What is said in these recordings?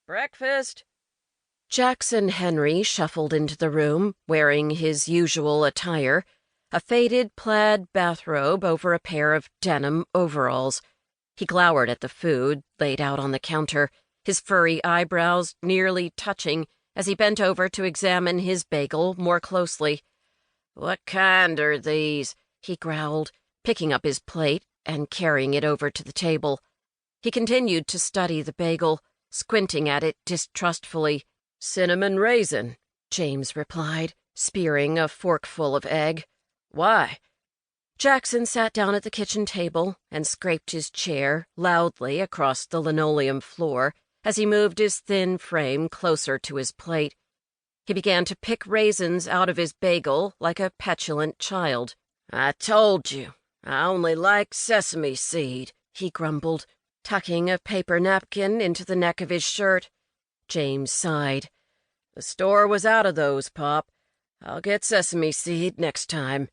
Breakfast! Jackson Henry shuffled into the room, wearing his usual attire, a faded plaid bathrobe over a pair of denim overalls. He glowered at the food laid out on the counter, his furry eyebrows nearly touching as he bent over to examine his bagel more closely. "What kind are these?" he growled, picking up his plate and carrying it over to the table. He continued to study the bagel, squinting at it distrustfully. "Cinnamon raisin," James replied, spearing a forkful of egg. "Why?" Jackson sat down at the kitchen table and scraped his chair loudly across the linoleum floor as he moved his thin frame closer to his plate. He began to pick raisins out of his bagel like a petulant child. "I told you, I only like sesame seed," he grumbled, tucking a paper napkin into the neck of his shirt. James sighed. "The store was out of those, Pop. I'll get sesame seed next time."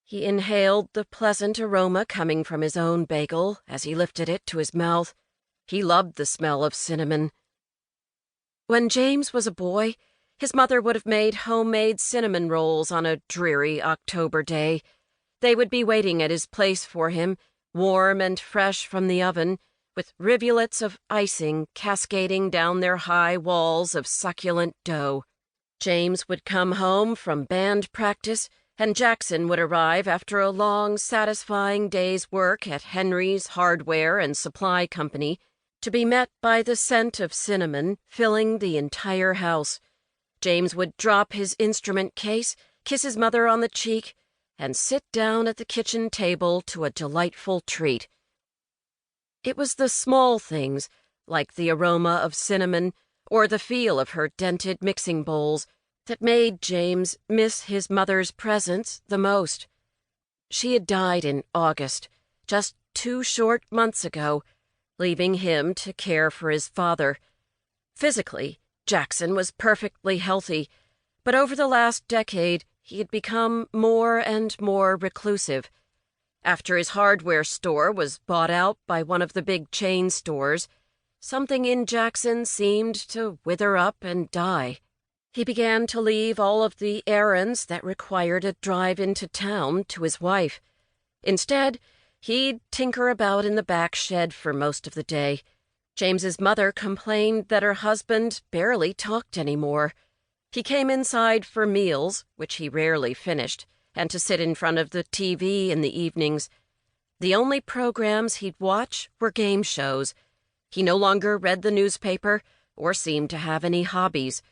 He inhaled the pleasant aroma coming from his own bagel as he lifted it to his mouth. He loved the smell of cinnamon. When James was a boy, his mother would have made homemade cinnamon rolls on a dreary October day. They would be waiting at his place for him, warm and fresh from the oven, with rivulets of icing cascading down their high walls of succulent dough. James would come home from band practice, and Jackson would arrive after a long, satisfying day's work at Henry's Hardware and Supply Company, to be met by the scent of cinnamon filling the entire house. James would drop his instrument case, kiss his mother on the cheek, and sit down at the kitchen table to a delightful treat. It was the small things, like the aroma of cinnamon or the feel of her dented mixing bowls, that made James miss his mother's presence the most. She had died in August, just 2 short months ago, leaving him to care for his father. Physically, Jackson was perfectly healthy, but over the last decade he had become more and more reclusive. After his hardware store was bought out by one of the big chain stores, something in Jackson seemed to wither up and die. He began to leave all of the errands that required a drive into town to his wife. Instead, he'd tinker about in the back shed for most of the day. James's mother complained that her husband barely talked anymore. He came inside for meals, which he rarely finished, and to sit in front of the TV in the evenings. The only programs he'd watch were game shows. He no longer read the newspaper or seemed to have any hobbies.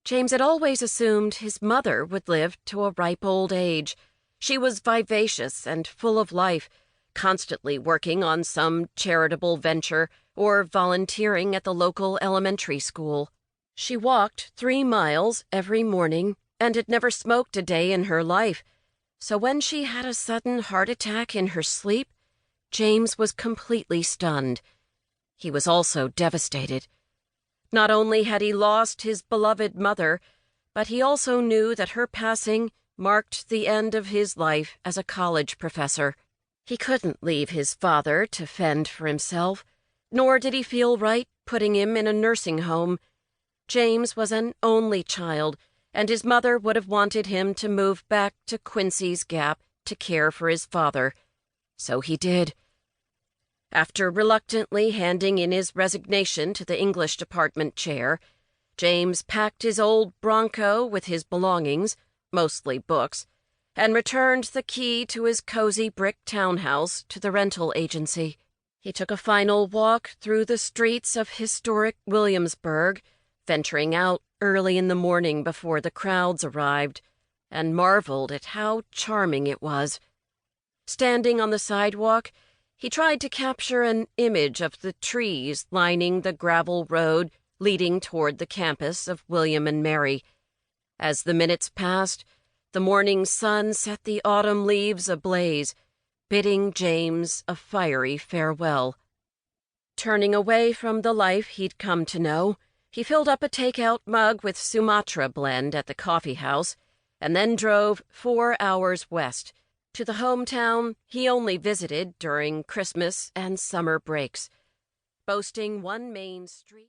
James had always assumed his mother would live to a ripe old age. She was vivacious and full of life, constantly working on some charitable venture or volunteering at the local elementary school. She walked 3 miles every morning and had never smoked a day in her life, so when she had a sudden heart attack in her sleep, James was completely stunned. He was also devastated. Not only had he lost his beloved mother, but he also knew that her passing marked the end of his life as a college professor. He couldn't leave his father to fend for himself, nor did he feel right putting him in a nursing home. James was an only child, and his mother would have wanted him to move back to Quincy's Gap to care for his father. So he did. After reluctantly handing in his resignation to the English department chair, James packed his old Bronco with his belongings, mostly books, and returned the key to his cozy brick townhouse to the rental agency. He took a final walk through the streets of historic Williamsburg, venturing out early in the morning before the crowds arrived, and marveled at how charming it was. Standing on the sidewalk, he tried to capture an image of the trees lining the gravel road leading toward the campus of William and Mary. As the minutes passed, the morning sun set the autumn leaves ablaze, bidding James a fiery farewell. Turning away from the life he'd come to know, he filled up a takeout mug with Sumatra blend at the coffee house, and then drove 4 hours west, to the hometown he only visited during Christmas and summer breaks. Boasting one main street